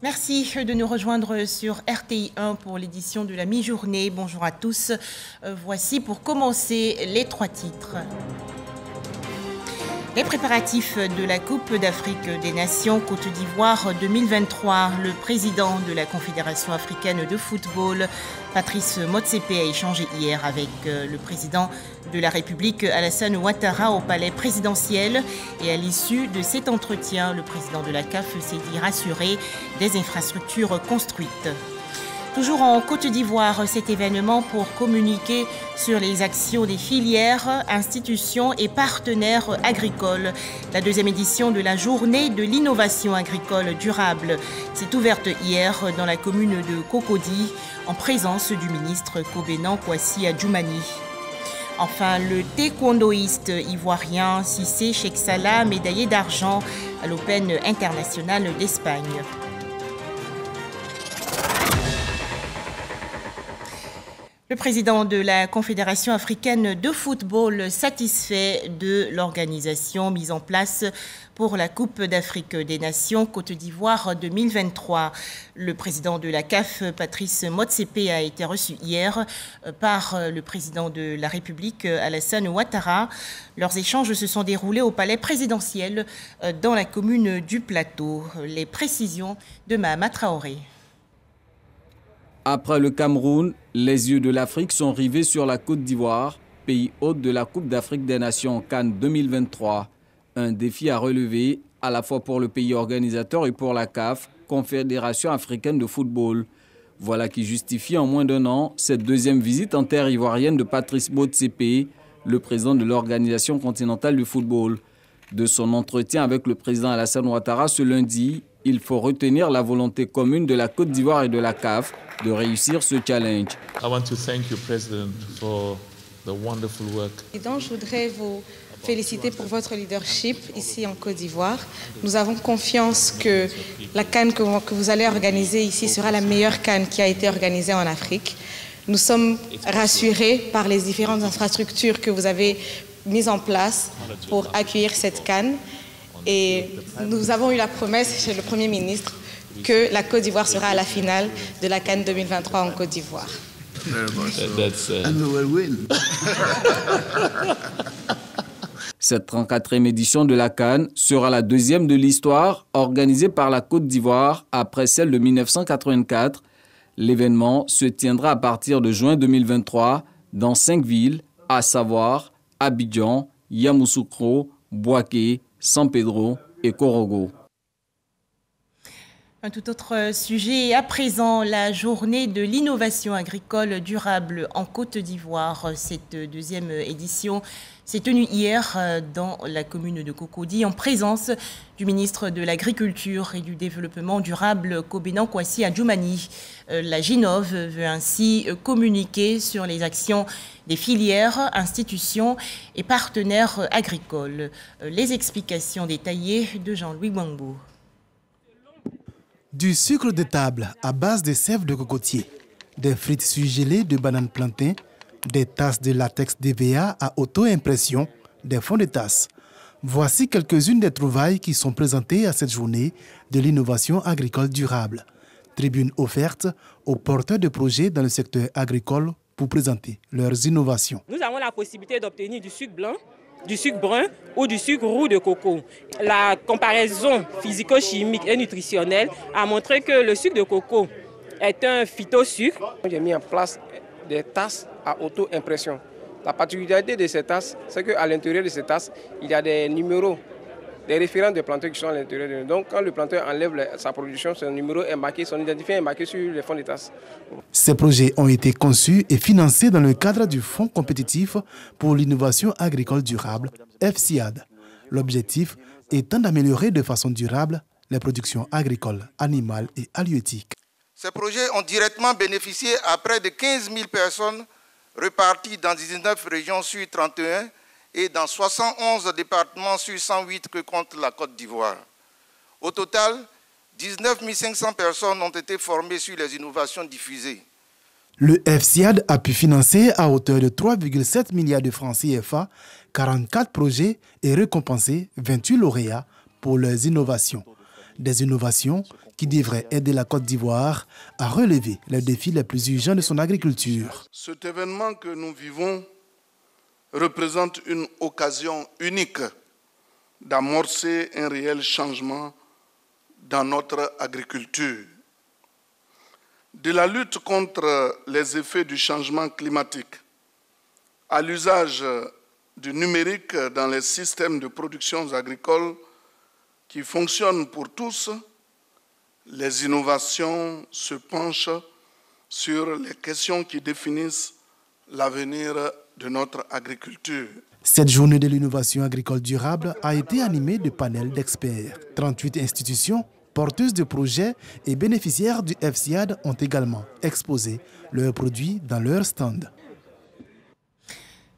Merci de nous rejoindre sur RTI 1 pour l'édition de la mi-journée. Bonjour à tous. Voici pour commencer les trois titres. Les préparatifs de la Coupe d'Afrique des Nations Côte d'Ivoire 2023. Le président de la Confédération africaine de football, Patrice Motsepe, a échangé hier avec le président de la République, Alassane Ouattara, au palais présidentiel. Et à l'issue de cet entretien, le président de la CAF s'est dit rassuré des infrastructures construites. Toujours en Côte d'Ivoire, cet événement pour communiquer sur les actions des filières, institutions et partenaires agricoles. La deuxième édition de la journée de l'innovation agricole durable s'est ouverte hier dans la commune de Cocody en présence du ministre Kobena Kwasi Adjoumani. Enfin, le taekwondoïste ivoirien Cissé Cheikh-Salah, médaillé d'argent à l'Open international d'Espagne. Le président de la Confédération africaine de football satisfait de l'organisation mise en place pour la Coupe d'Afrique des Nations Côte d'Ivoire 2023. Le président de la CAF, Patrice Motsepe, a été reçu hier par le président de la République, Alassane Ouattara. Leurs échanges se sont déroulés au palais présidentiel dans la commune du Plateau. Les précisions de Mahama Traoré. Après le Cameroun, les yeux de l'Afrique sont rivés sur la Côte d'Ivoire, pays hôte de la Coupe d'Afrique des Nations CAN 2023. Un défi à relever à la fois pour le pays organisateur et pour la CAF, Confédération africaine de football. Voilà qui justifie en moins d'un an cette deuxième visite en terre ivoirienne de Patrice Motsepe, le président de l'Organisation continentale du football. De son entretien avec le président Alassane Ouattara ce lundi, il faut retenir la volonté commune de la Côte d'Ivoire et de la CAF de réussir ce challenge. Je voudrais vous féliciter pour votre leadership ici en Côte d'Ivoire. Nous avons confiance que la CAN que vous allez organiser ici sera la meilleure CAN qui a été organisée en Afrique. Nous sommes rassurés par les différentes infrastructures que vous avez mises en place pour accueillir cette CAN. Et nous avons eu la promesse chez le Premier ministre que la Côte d'Ivoire sera à la finale de la CAN 2023 en Côte d'Ivoire. Cette 34e édition de la CAN sera la deuxième de l'histoire organisée par la Côte d'Ivoire après celle de 1984. L'événement se tiendra à partir de juin 2023 dans 5 villes, à savoir Abidjan, Yamoussoukro, Bouaké, San Pedro et Korogo. Un tout autre sujet. À présent, la journée de l'innovation agricole durable en Côte d'Ivoire. Cette deuxième édition s'est tenue hier dans la commune de Cocody en présence du ministre de l'Agriculture et du Développement durable, Kobena Kwasi Adjoumani. La GINOV veut ainsi communiquer sur les actions des filières, institutions et partenaires agricoles. Les explications détaillées de Jean-Louis Gbangbo. Du sucre de table à base de sève de cocotier, des frites surgelées de bananes plantain, des tasses de latex DVA à auto-impression, des fonds de tasses. Voici quelques-unes des trouvailles qui sont présentées à cette journée de l'innovation agricole durable. Tribune offerte aux porteurs de projets dans le secteur agricole pour présenter leurs innovations. Nous avons la possibilité d'obtenir du sucre blanc, du sucre brun ou du sucre roux de coco. La comparaison physico-chimique et nutritionnelle a montré que le sucre de coco est un phytosucre. J'ai mis en place des tasses à auto-impression. La particularité de ces tasses, c'est qu'à l'intérieur de ces tasses, il y a des numéros, des référents de planteurs qui sont à l'intérieur. Donc quand le planteur enlève sa production, son numéro est marqué, son identifiant est marqué sur les fonds de tasses. Ces projets ont été conçus et financés dans le cadre du Fonds compétitif pour l'innovation agricole durable, FCIAD. L'objectif étant d'améliorer de façon durable les productions agricoles, animales et halieutiques. Ces projets ont directement bénéficié à près de 15 000 personnes reparties dans 19 régions sur 31 et dans 71 départements sur 108 que compte la Côte d'Ivoire. Au total, 19 500 personnes ont été formées sur les innovations diffusées. Le FCIAD a pu financer à hauteur de 3,7 milliards de francs CFA 44 projets et récompenser 28 lauréats pour leurs innovations. Des innovations qui devrait aider la Côte d'Ivoire à relever les défis les plus urgents de son agriculture. Cet événement que nous vivons représente une occasion unique d'amorcer un réel changement dans notre agriculture. De la lutte contre les effets du changement climatique à l'usage du numérique dans les systèmes de production agricoles qui fonctionnent pour tous, les innovations se penchent sur les questions qui définissent l'avenir de notre agriculture. Cette journée de l'innovation agricole durable a été animée de panels d'experts. 38 institutions porteuses de projets et bénéficiaires du FSIAD ont également exposé leurs produits dans leur stand.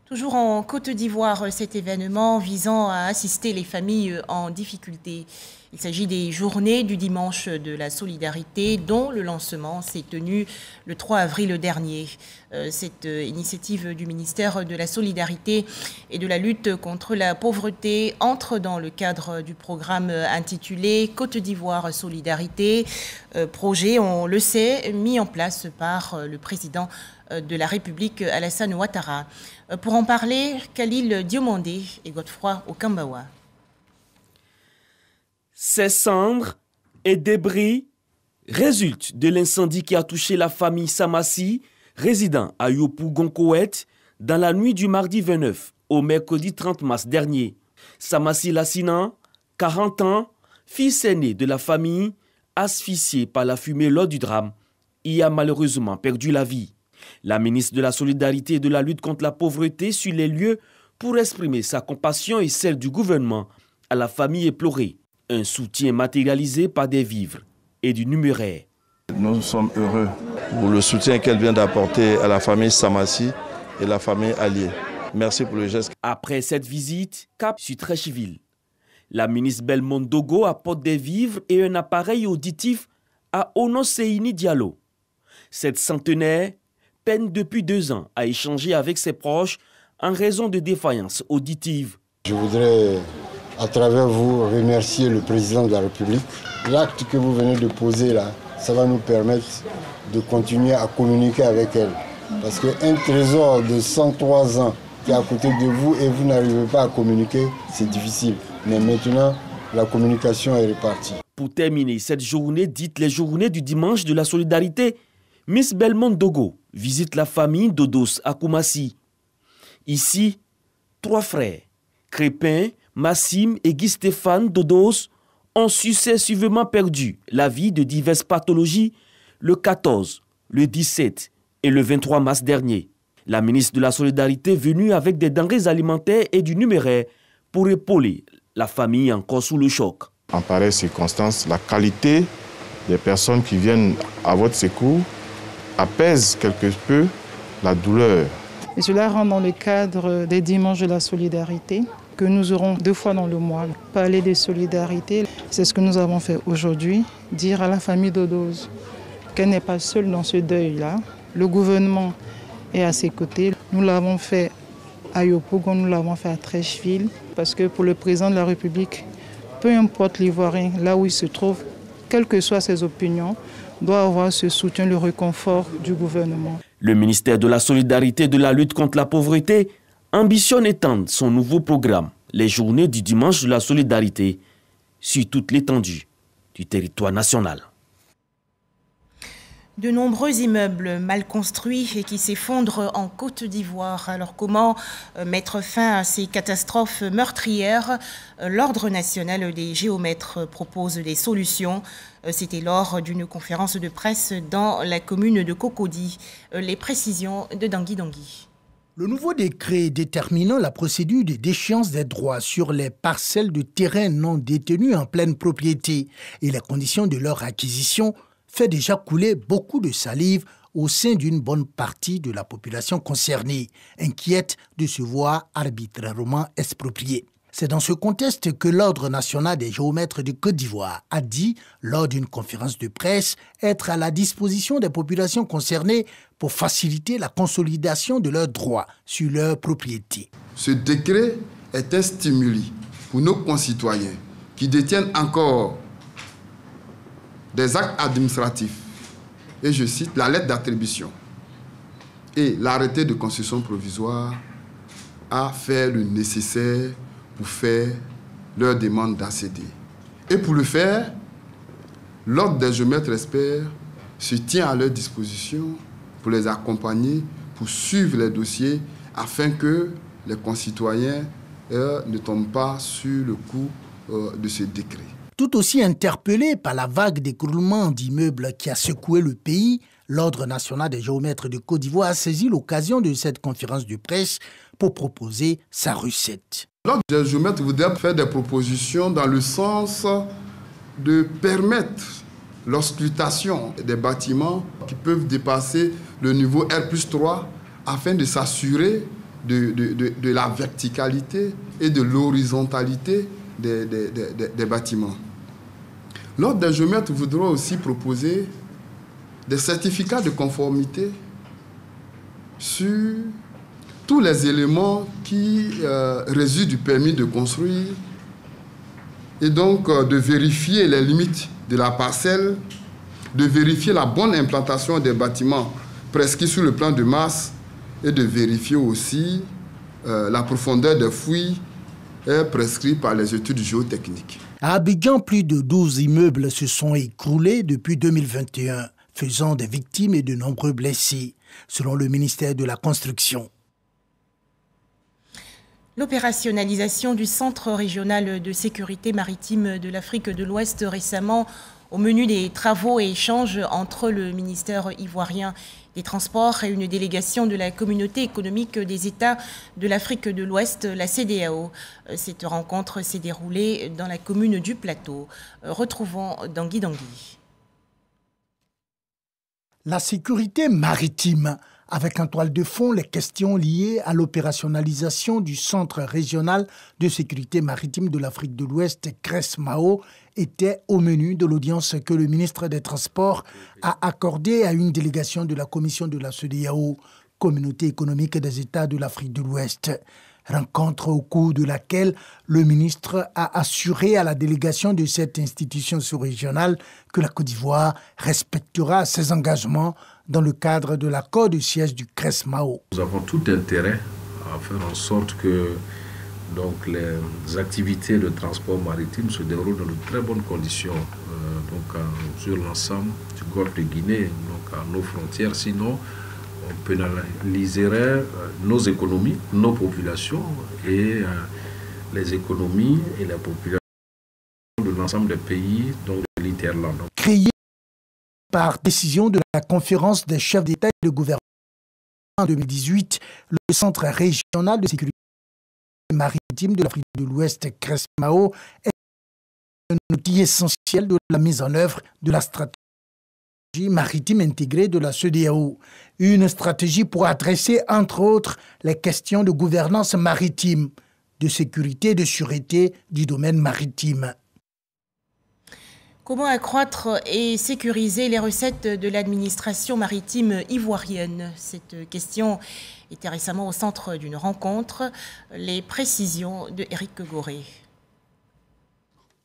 Toujours en Côte d'Ivoire, cet événement visant à assister les familles en difficulté. Il s'agit des journées du dimanche de la solidarité dont le lancement s'est tenu le 3 avril dernier. Cette initiative du ministère de la Solidarité et de la lutte contre la pauvreté entre dans le cadre du programme intitulé Côte d'Ivoire Solidarité, projet, on le sait, mis en place par le président de la République, Alassane Ouattara. Pour en parler, Khalil Diomandé et Godefroy Okambawa. Ces cendres et débris résultent de l'incendie qui a touché la famille Samassi, résidant à Yopougon-Koweït, dans la nuit du mardi 29 au mercredi 30 mars dernier. Samassi Lassina, 40 ans, fils aîné de la famille, asphyxié par la fumée lors du drame, y a malheureusement perdu la vie. La ministre de la Solidarité et de la lutte contre la pauvreté sur les lieux pour exprimer sa compassion et celle du gouvernement à la famille éplorée. Un soutien matérialisé par des vivres et du numéraire. Nous sommes heureux pour le soutien qu'elle vient d'apporter à la famille Samassi et la famille alliée. Merci pour le geste. Après cette visite, cap sur Trécheville, la ministre Belmont Dogo apporte des vivres et un appareil auditif à Ono Seini Diallo. Cette centenaire peine depuis 2 ans à échanger avec ses proches en raison de défaillances auditives. Je voudrais, à travers vous, remercier le président de la République. L'acte que vous venez de poser là, ça va nous permettre de continuer à communiquer avec elle. Parce qu'un trésor de 103 ans qui est à côté de vous et vous n'arrivez pas à communiquer, c'est difficile. Mais maintenant, la communication est repartie. Pour terminer cette journée, dite les journées du dimanche de la solidarité, Miss Belmont Dogo visite la famille Dodos à Koumassi. Ici, 3 frères, Crépin, Massim et Guy Stéphane Dodos, ont successivement perdu la vie de diverses pathologies le 14, le 17 et le 23 mars dernier. La ministre de la Solidarité venue avec des denrées alimentaires et du numéraire pour épauler la famille encore sous le choc. En pareille circonstance, la qualité des personnes qui viennent à votre secours apaise quelque peu la douleur. Et cela rentre dans le cadre des dimanches de la solidarité que nous aurons 2 fois dans le mois. Parler de solidarité, c'est ce que nous avons fait aujourd'hui, dire à la famille Dodos qu'elle n'est pas seule dans ce deuil-là. Le gouvernement est à ses côtés. Nous l'avons fait à Yopougon, nous l'avons fait à Trécheville, parce que pour le président de la République, peu importe l'Ivoirien, là où il se trouve, quelles que soient ses opinions, doit avoir ce soutien, le réconfort du gouvernement. Le ministère de la Solidarité et de la lutte contre la pauvreté ambitionne étendre son nouveau programme, les journées du dimanche de la solidarité, sur toute l'étendue du territoire national. De nombreux immeubles mal construits et qui s'effondrent en Côte d'Ivoire. Alors comment mettre fin à ces catastrophes meurtrières? L'Ordre national des géomètres propose des solutions. C'était lors d'une conférence de presse dans la commune de Cocody. Les précisions de Dangui Dangui. Le nouveau décret déterminant la procédure de déchéance des droits sur les parcelles de terrain non détenues en pleine propriété et les conditions de leur acquisition fait déjà couler beaucoup de salive au sein d'une bonne partie de la population concernée, inquiète de se voir arbitrairement expropriée. C'est dans ce contexte que l'Ordre national des géomètres de Côte d'Ivoire a dit, lors d'une conférence de presse, être à la disposition des populations concernées pour faciliter la consolidation de leurs droits sur leur propriété. Ce décret est un stimuli pour nos concitoyens qui détiennent encore des actes administratifs, et je cite, la lettre d'attribution et l'arrêté de concession provisoire à faire le nécessaire pour faire leur demande d'ACD. Et pour le faire, l'Ordre des géomètres experts se tient à leur disposition pour les accompagner, pour suivre les dossiers, afin que les concitoyens ne tombent pas sur le coup de ce décret. Tout aussi interpellé par la vague d'écroulement d'immeubles qui a secoué le pays, l'Ordre national des géomètres de Côte d'Ivoire a saisi l'occasion de cette conférence de presse pour proposer sa recette. L'Ordre des géomètres voudrait faire des propositions dans le sens de permettre l'auscultation des bâtiments qui peuvent dépasser le niveau R+3 afin de s'assurer de la verticalité et de l'horizontalité des bâtiments. L'Ordre des géomètres voudra aussi proposer des certificats de conformité sur tous les éléments qui résultent du permis de construire et donc de vérifier les limites de la parcelle, de vérifier la bonne implantation des bâtiments prescrits sur le plan de masse et de vérifier aussi la profondeur des fouilles prescrites par les études géotechniques. À Abidjan, plus de 12 immeubles se sont écroulés depuis 2021, faisant des victimes et de nombreux blessés, selon le ministère de la Construction. L'opérationnalisation du Centre régional de sécurité maritime de l'Afrique de l'Ouest récemment au menu des travaux et échanges entre le ministère ivoirien des Transports et une délégation de la Communauté économique des États de l'Afrique de l'Ouest, la CEDEAO. Cette rencontre s'est déroulée dans la commune du Plateau. Retrouvons Dangui Dangui. La sécurité maritime, avec en toile de fond les questions liées à l'opérationnalisation du Centre régional de sécurité maritime de l'Afrique de l'Ouest, CRES-MAO, était au menu de l'audience que le ministre des Transports a accordée à une délégation de la commission de la CEDEAO, Communauté économique des États de l'Afrique de l'Ouest. Rencontre au cours de laquelle le ministre a assuré à la délégation de cette institution sous-régionale que la Côte d'Ivoire respectera ses engagements dans le cadre de l'accord de siège du CRES-MAO. Nous avons tout intérêt à faire en sorte que les activités de transport maritime se déroulent dans de très bonnes conditions sur l'ensemble du golfe de Guinée, donc à nos frontières. Sinon, on pénaliserait nos économies, nos populations et les économies et la population de l'ensemble des pays donc de l'Interland. Créé par décision de la conférence des chefs d'État et de gouvernement en 2018, le Centre régional de sécurité maritime de l'Afrique de l'Ouest, CRES-MAO, est un outil essentiel de la mise en œuvre de la stratégie maritime intégrée de la CEDEAO. Une stratégie pour adresser, entre autres, les questions de gouvernance maritime, de sécurité et de sûreté du domaine maritime. Comment accroître et sécuriser les recettes de l'administration maritime ivoirienne? Cette question était récemment au centre d'une rencontre. Les précisions de Éric Goré.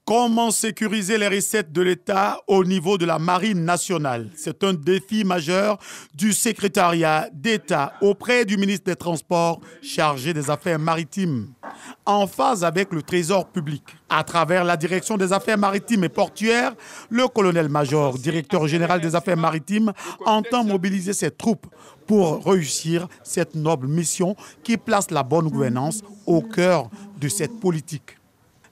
Comment sécuriser les recettes de l'État au niveau de la Marine nationale? C'est un défi majeur du secrétariat d'État auprès du ministre des Transports chargé des Affaires maritimes, en phase avec le Trésor public. À travers la direction des Affaires maritimes et portuaires, le colonel-major, directeur général des Affaires maritimes, entend mobiliser ses troupes pour réussir cette noble mission qui place la bonne gouvernance au cœur de cette politique.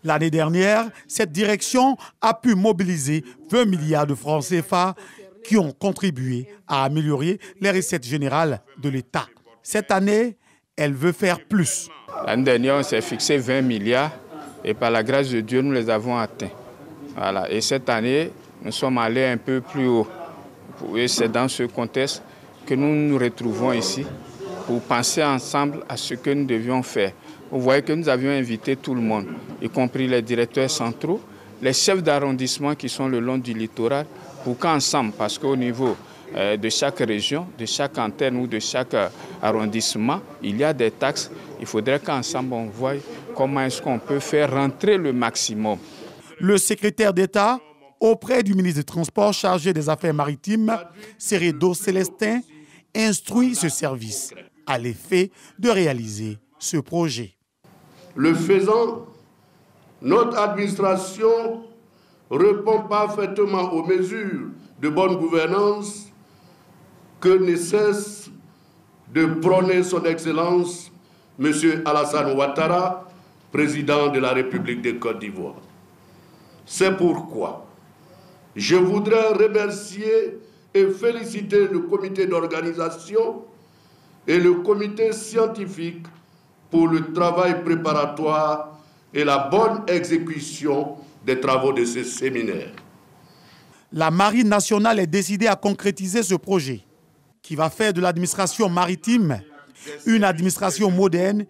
L'année dernière, cette direction a pu mobiliser 20 milliards de francs CFA qui ont contribué à améliorer les recettes générales de l'État. Cette année, elle veut faire plus. L'année dernière, on s'est fixé 20 milliards et par la grâce de Dieu, nous les avons atteints. Voilà. Et cette année, nous sommes allés un peu plus haut. Et c'est dans ce contexte que nous nous retrouvons ici pour penser ensemble à ce que nous devions faire. Vous voyez que nous avions invité tout le monde, y compris les directeurs centraux, les chefs d'arrondissement qui sont le long du littoral, pour qu'ensemble, parce qu'au niveau de chaque région, de chaque antenne ou de chaque arrondissement, il y a des taxes. Il faudrait qu'ensemble on voie comment est-ce qu'on peut faire rentrer le maximum. Le secrétaire d'État auprès du ministre des Transports chargé des Affaires maritimes, Seredo Célestin, instruit ce service à l'effet de réaliser ce projet. Le faisant, notre administration répond parfaitement aux mesures de bonne gouvernance que ne cesse de prôner son Excellence, M. Alassane Ouattara, président de la République de Côte d'Ivoire. C'est pourquoi je voudrais remercier et féliciter le comité d'organisation et le comité scientifique pour le travail préparatoire et la bonne exécution des travaux de ce séminaire. La Marine nationale est décidée à concrétiser ce projet qui va faire de l'administration maritime une administration moderne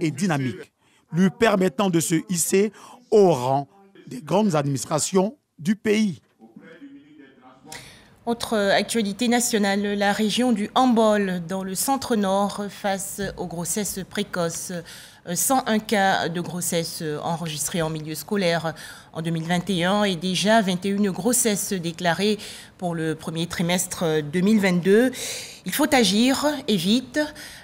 et dynamique, lui permettant de se hisser au rang des grandes administrations du pays. Autre actualité nationale, la région du Hambol dans le centre-nord face aux grossesses précoces. 101 cas de grossesse enregistrés en milieu scolaire en 2021 et déjà 21 grossesses déclarées pour le premier trimestre 2022. Il faut agir et vite.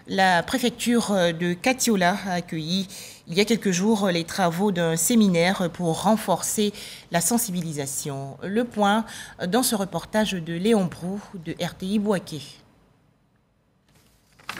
La préfecture de Katiola a accueilli il y a quelques jours les travaux d'un séminaire pour renforcer la sensibilisation. Le point dans ce reportage de Léon Brou de RTI Bouaké.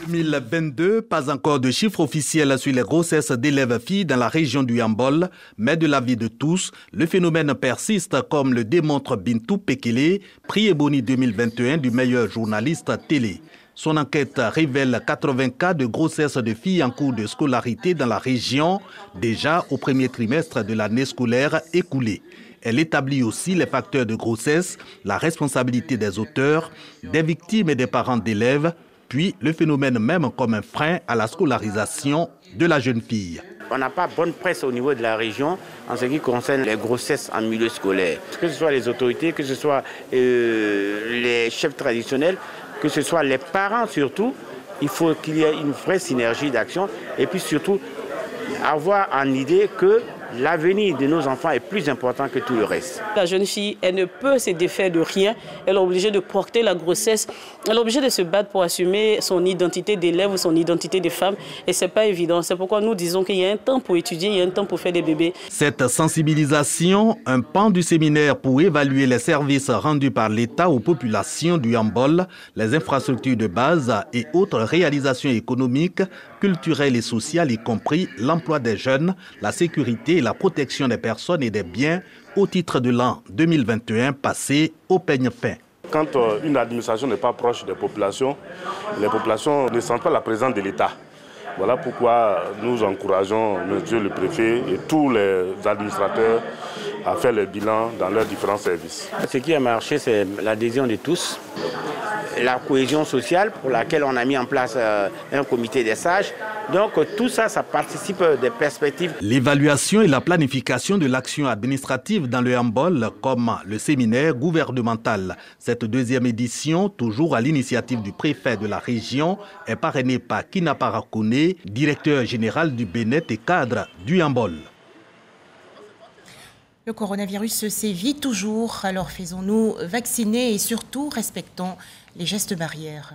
2022, pas encore de chiffres officiels sur les grossesses d'élèves filles dans la région du Hambol, mais de l'avis de tous, le phénomène persiste comme le démontre Bintou Pekele, prix Ebony 2021 du meilleur journaliste télé. Son enquête révèle 80 cas de grossesse de filles en cours de scolarité dans la région, déjà au premier trimestre de l'année scolaire écoulée. Elle établit aussi les facteurs de grossesse, la responsabilité des auteurs, des victimes et des parents d'élèves, puis le phénomène même comme un frein à la scolarisation de la jeune fille. On n'a pas bonne presse au niveau de la région en ce qui concerne les grossesses en milieu scolaire. Que ce soit les autorités, que ce soit les chefs traditionnels, que ce soit les parents surtout, il faut qu'il y ait une vraie synergie d'action et puis surtout avoir en idée que l'avenir de nos enfants est plus important que tout le reste. La jeune fille, elle ne peut se défaire de rien. Elle est obligée de porter la grossesse. Elle est obligée de se battre pour assumer son identité d'élève ou son identité de femme. Et ce n'est pas évident. C'est pourquoi nous disons qu'il y a un temps pour étudier, il y a un temps pour faire des bébés. Cette sensibilisation, un pan du séminaire pour évaluer les services rendus par l'État aux populations du Hambol, les infrastructures de base et autres réalisations économiques, culturelles et sociales, y compris l'emploi des jeunes, la sécurité et la protection des personnes et des biens au titre de l'an 2021 passé au peigne fin. Quand une administration n'est pas proche des populations, les populations ne sentent pas la présence de l'État. Voilà pourquoi nous encourageons monsieur le préfet et tous les administrateurs à faire le bilan dans leurs différents services. Ce qui a marché, c'est l'adhésion de tous, la cohésion sociale pour laquelle on a mis en place un comité des sages. Donc tout ça, ça participe des perspectives. L'évaluation et la planification de l'action administrative dans le Hambol comme le séminaire gouvernemental. Cette deuxième édition, toujours à l'initiative du préfet de la région, est parrainée par Kinapara Kone, directeur général du Bénet et cadre du Hambol. Le coronavirus sévit toujours, alors faisons-nous vacciner et surtout respectons les gestes barrières.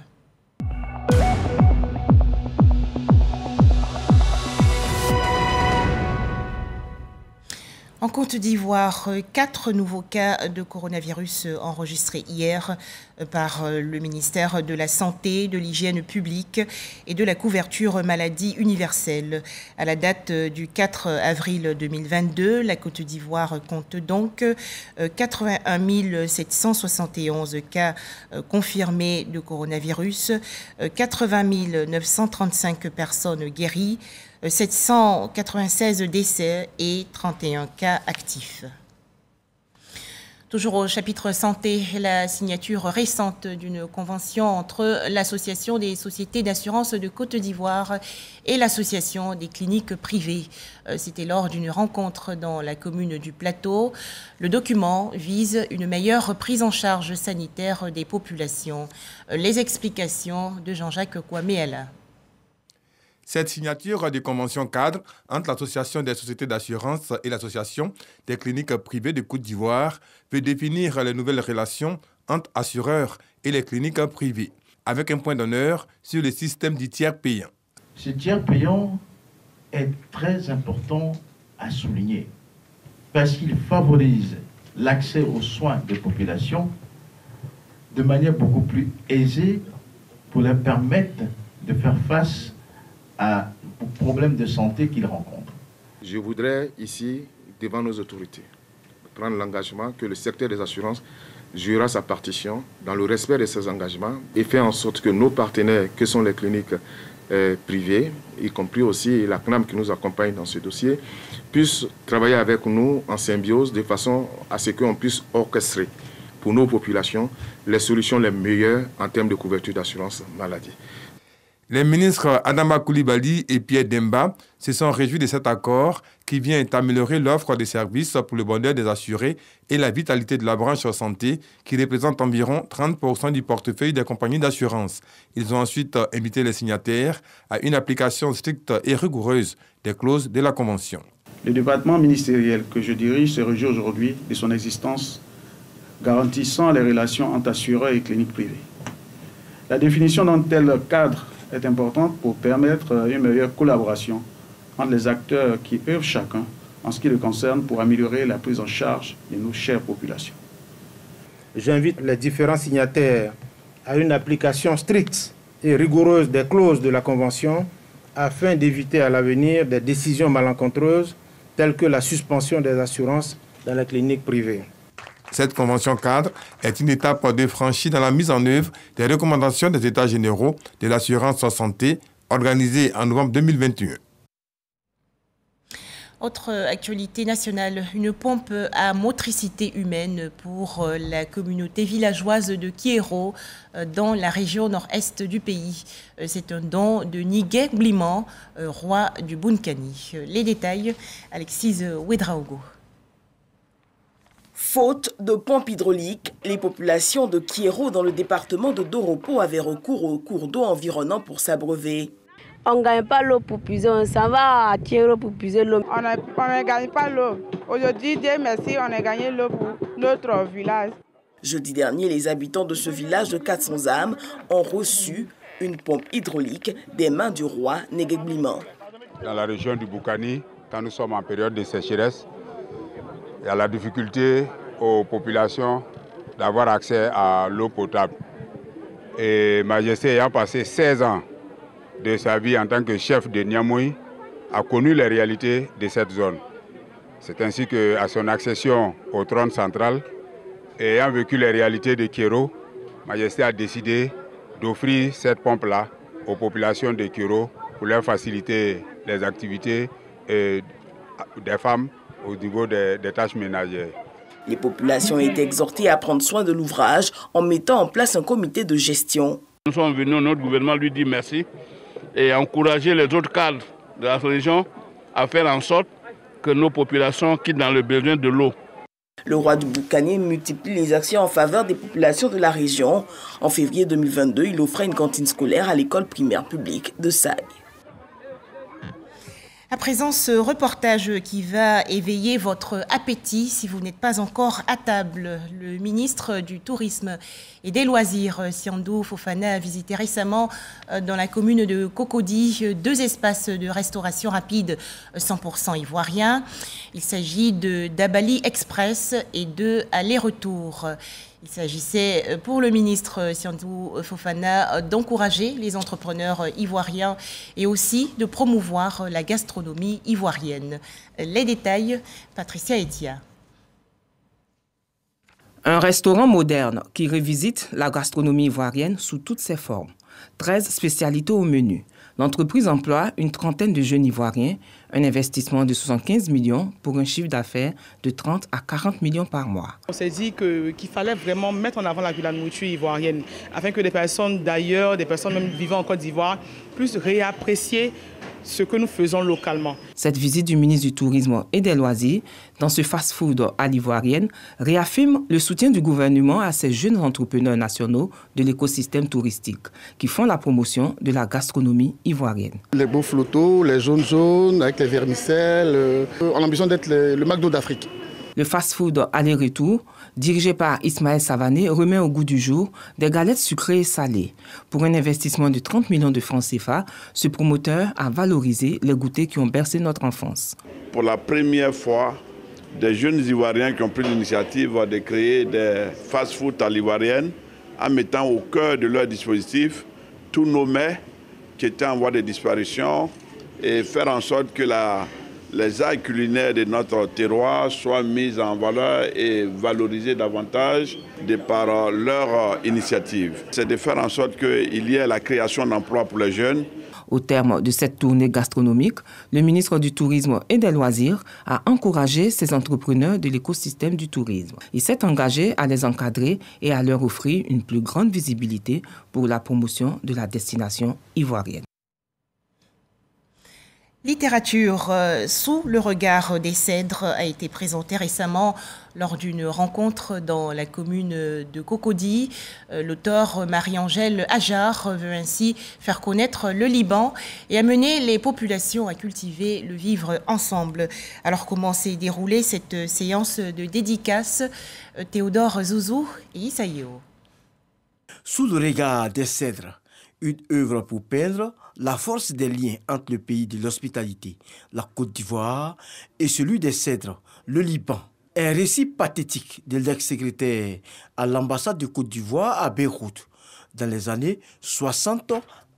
En Côte d'Ivoire, 4 nouveaux cas de coronavirus enregistrés hier par le ministère de la Santé, de l'Hygiène publique et de la couverture maladie universelle. À la date du 4 avril 2022, la Côte d'Ivoire compte donc 81 771 cas confirmés de coronavirus, 80 935 personnes guéries, 796 décès et 31 cas actifs. Toujours au chapitre santé, la signature récente d'une convention entre l'Association des sociétés d'assurance de Côte d'Ivoire et l'Association des cliniques privées. C'était lors d'une rencontre dans la commune du Plateau. Le document vise une meilleure prise en charge sanitaire des populations. Les explications de Jean-Jacques Kouaméala. Cette signature de convention cadre entre l'Association des sociétés d'assurance et l'Association des cliniques privées de Côte d'Ivoire veut définir les nouvelles relations entre assureurs et les cliniques privées, avec un point d'honneur sur le système du tiers payant. Ce tiers payant est très important à souligner parce qu'il favorise l'accès aux soins des populations de manière beaucoup plus aisée pour leur permettre de faire face aux problèmes de santé qu'ils rencontrent. Je voudrais ici, devant nos autorités, prendre l'engagement que le secteur des assurances jouera sa partition dans le respect de ces engagements et faire en sorte que nos partenaires, que sont les cliniques privées, y compris aussi la CNAM qui nous accompagne dans ce dossier, puissent travailler avec nous en symbiose de façon à ce qu'on puisse orchestrer pour nos populations les solutions les meilleures en termes de couverture d'assurance maladie. Les ministres Adama Coulibaly et Pierre Demba se sont réjouis de cet accord qui vient améliorer l'offre de services pour le bonheur des assurés et la vitalité de la branche santé qui représente environ 30% du portefeuille des compagnies d'assurance. Ils ont ensuite invité les signataires à une application stricte et rigoureuse des clauses de la Convention. Le département ministériel que je dirige se réjouit aujourd'hui de son existence, garantissant les relations entre assureurs et cliniques privées. La définition d'un tel cadre est importante pour permettre une meilleure collaboration entre les acteurs qui œuvrent chacun en ce qui le concerne pour améliorer la prise en charge de nos chères populations. J'invite les différents signataires à une application stricte et rigoureuse des clauses de la Convention afin d'éviter à l'avenir des décisions malencontreuses telles que la suspension des assurances dans les cliniques privées. Cette convention cadre est une étape de franchie dans la mise en œuvre des recommandations des États généraux de l'assurance santé organisée en novembre 2021. Autre actualité nationale, une pompe à motricité humaine pour la communauté villageoise de Kiero dans la région nord-est du pays. C'est un don de Nigué Bliman, roi du Bunkani. Les détails, Alexis Ouedraogo. Faute de pompe hydraulique, les populations de Kiero dans le département de Doropo avaient recours aux cours d'eau environnants pour s'abreuver. On ne gagne pas l'eau pour puiser, on s'en va à Kiero pour puiser l'eau. On ne gagne pas l'eau. Aujourd'hui, Dieu merci, on a gagné l'eau pour notre village. Jeudi dernier, les habitants de ce village de 400 âmes ont reçu une pompe hydraulique des mains du roi Nigué Bliman. Dans la région du Bunkani, quand nous sommes en période de sécheresse, il y a la difficulté aux populations d'avoir accès à l'eau potable. Et Majesté ayant passé 16 ans de sa vie en tant que chef de Niamey, a connu les réalités de cette zone. C'est ainsi qu'à son accession au trône central, ayant vécu les réalités de Kiero, Majesté a décidé d'offrir cette pompe-là aux populations de Kiero pour leur faciliter les activités des femmes au niveau des tâches ménagères. Les populations ont été exhortées à prendre soin de l'ouvrage en mettant en place un comité de gestion. Nous sommes venus, notre gouvernement lui dit merci et encourager les autres cadres de la région à faire en sorte que nos populations quittent dans le besoin de l'eau. Le roi du Bunkani multiplie les actions en faveur des populations de la région. En février 2022, il offrait une cantine scolaire à l'école primaire publique de Saï. À présent, ce reportage qui va éveiller votre appétit si vous n'êtes pas encore à table. Le ministre du Tourisme et des Loisirs, Siandou Fofana, a visité récemment dans la commune de Cocody 2 espaces de restauration rapide 100% ivoiriens. Il s'agit de Dabali Express et de Aller-Retour. Il s'agissait pour le ministre Siandou Fofana d'encourager les entrepreneurs ivoiriens et aussi de promouvoir la gastronomie ivoirienne. Les détails, Patricia Etia. Un restaurant moderne qui revisite la gastronomie ivoirienne sous toutes ses formes. 13 spécialités au menu. L'entreprise emploie une trentaine de jeunes Ivoiriens, un investissement de 75 millions pour un chiffre d'affaires de 30 à 40 millions par mois. On s'est dit qu'il fallait vraiment mettre en avant la nourriture ivoirienne afin que des personnes d'ailleurs, des personnes même vivant en Côte d'Ivoire, puissent réapprécier ce que nous faisons localement. Cette visite du ministre du Tourisme et des Loisirs dans ce fast-food à l'Ivoirienne réaffirme le soutien du gouvernement à ces jeunes entrepreneurs nationaux de l'écosystème touristique qui font la promotion de la gastronomie ivoirienne. Les beaux flottaux, les jaunes avec les vermicelles, on a l'ambition d'être le McDo d'Afrique. Le fast-food aller-retour, dirigé par Ismaël Savané, remet au goût du jour des galettes sucrées et salées. Pour un investissement de 30 millions de francs CFA, ce promoteur a valorisé les goûters qui ont bercé notre enfance. Pour la première fois, des jeunes Ivoiriens qui ont pris l'initiative de créer des fast-food à l'Ivoirienne en mettant au cœur de leur dispositif tous nos mets qui étaient en voie de disparition et faire en sorte que les arts culinaires de notre terroir soient mis en valeur et valorisés davantage de par leur initiative. C'est de faire en sorte qu'il y ait la création d'emplois pour les jeunes. Au terme de cette tournée gastronomique, le ministre du Tourisme et des Loisirs a encouragé ces entrepreneurs de l'écosystème du tourisme. Il s'est engagé à les encadrer et à leur offrir une plus grande visibilité pour la promotion de la destination ivoirienne. Littérature sous le regard des cèdres a été présentée récemment lors d'une rencontre dans la commune de Cocody. L'auteur Marie-Angèle Ajar veut ainsi faire connaître le Liban et amener les populations à cultiver le vivre ensemble. Alors comment s'est déroulée cette séance de dédicace? Théodore Zouzou et Isaïo. Sous le regard des cèdres, une œuvre pour peindre la force des liens entre le pays de l'hospitalité, la Côte d'Ivoire, et celui des cèdres, le Liban. Un récit pathétique de l'ex-secrétaire à l'ambassade de Côte d'Ivoire à Beyrouth dans les années 60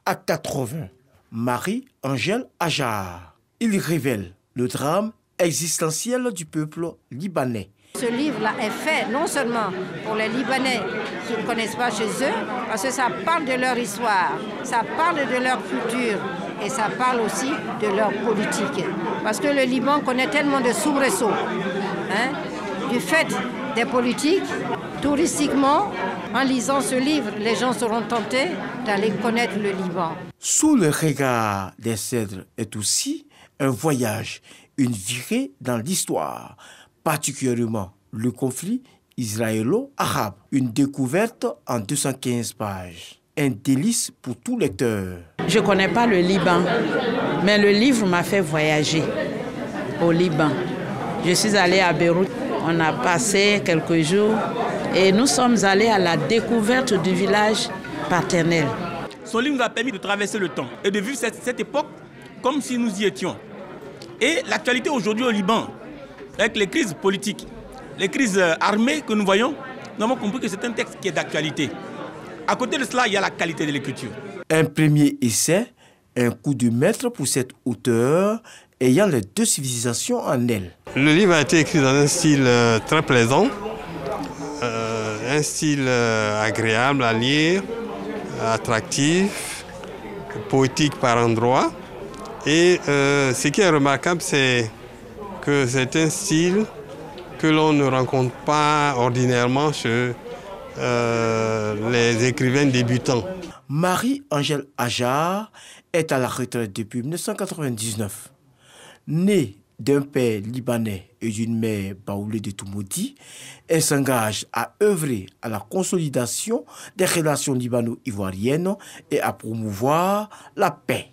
à 80. Marie-Angèle Ajar. Il révèle le drame existentiel du peuple libanais. Ce livre-là est fait non seulement pour les Libanais qui ne connaissent pas chez eux, parce que ça parle de leur histoire, ça parle de leur culture et ça parle aussi de leur politique. Parce que le Liban connaît tellement de soubresauts du fait des politiques. Touristiquement, en lisant ce livre, les gens seront tentés d'aller connaître le Liban. Sous le regard des cèdres est aussi un voyage, une virée dans l'histoire, particulièrement le conflit israélo-arabe. Une découverte en 215 pages. Un délice pour tout lecteur. Je ne connais pas le Liban, mais le livre m'a fait voyager au Liban. Je suis allée à Beyrouth, on a passé quelques jours et nous sommes allés à la découverte du village paternel. Son livre nous a permis de traverser le temps et de vivre cette époque comme si nous y étions. Et l'actualité aujourd'hui au Liban, avec les crises politiques, les crises armées que nous voyons, nous avons compris que c'est un texte qui est d'actualité. À côté de cela, il y a la qualité de l'écriture. Un premier essai, un coup de maître pour cet auteur ayant les deux civilisations en elle. Le livre a été écrit dans un style très plaisant, un style agréable à lire, attractif, poétique par endroits. Et ce qui est remarquable, c'est que c'est un style que l'on ne rencontre pas ordinairement chez les écrivains débutants. Marie-Angèle Ajar est à la retraite depuis 1999. Née d'un père libanais et d'une mère baoulée de Toumoudi, elle s'engage à œuvrer à la consolidation des relations libano-ivoiriennes et à promouvoir la paix.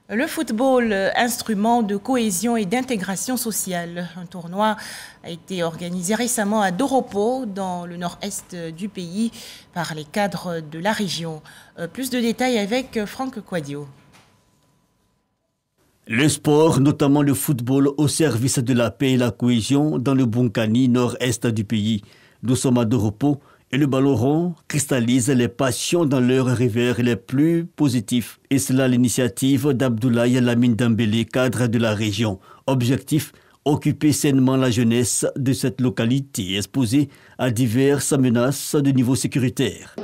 Le football, instrument de cohésion et d'intégration sociale. Un tournoi a été organisé récemment à Doropo, dans le nord-est du pays, par les cadres de la région. Plus de détails avec Franck Quadio. Le sport, notamment le football, au service de la paix et la cohésion dans le Bonkani, nord-est du pays. Nous sommes à Doropo. Et le ballon rond cristallise les passions dans leurs revers les plus positifs. Et cela l'initiative d'Abdoulaye Lamine Dembélé, cadre de la région. Objectif, occuper sainement la jeunesse de cette localité exposée à diverses menaces de niveau sécuritaire.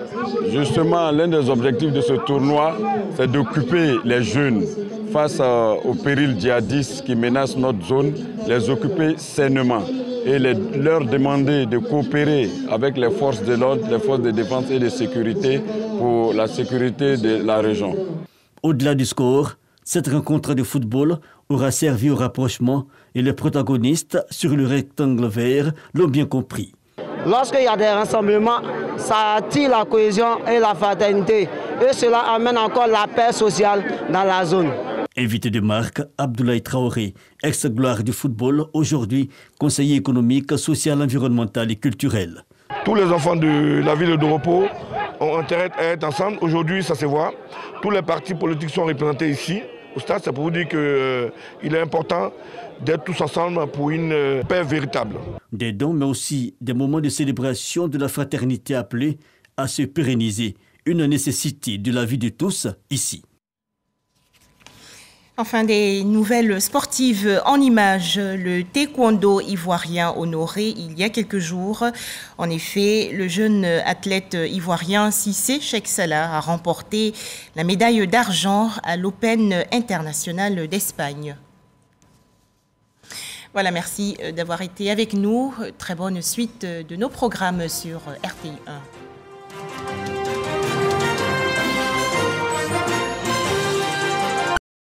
Justement, l'un des objectifs de ce tournoi, c'est d'occuper les jeunes face aux périls djihadistes qui menacent notre zone, les occuper sainement et leur demander de coopérer avec les forces de l'ordre, les forces de défense et de sécurité pour la sécurité de la région. Au-delà du score, cette rencontre de football aura servi au rapprochement et les protagonistes sur le rectangle vert l'ont bien compris. Lorsqu'il y a des rassemblements, ça attire la cohésion et la fraternité. Et cela amène encore la paix sociale dans la zone. Invité de marque, Abdoulaye Traoré, ex-gloire du football, aujourd'hui conseiller économique, social, environnemental et culturel. Tous les enfants de la ville de Doropo ont intérêt à être ensemble. Aujourd'hui, ça se voit. Tous les partis politiques sont représentés ici. Au stade, c'est pour vous dire qu'il est important d'être tous ensemble pour une paix véritable. Des dons, mais aussi des moments de célébration de la fraternité appelés à se pérenniser. Une nécessité de la vie de tous ici. Enfin, des nouvelles sportives en images. Le taekwondo ivoirien honoré il y a quelques jours. En effet, le jeune athlète ivoirien Cissé Cheikh Salah a remporté la médaille d'argent à l'Open international d'Espagne. Voilà, merci d'avoir été avec nous. Très bonne suite de nos programmes sur RTI 1.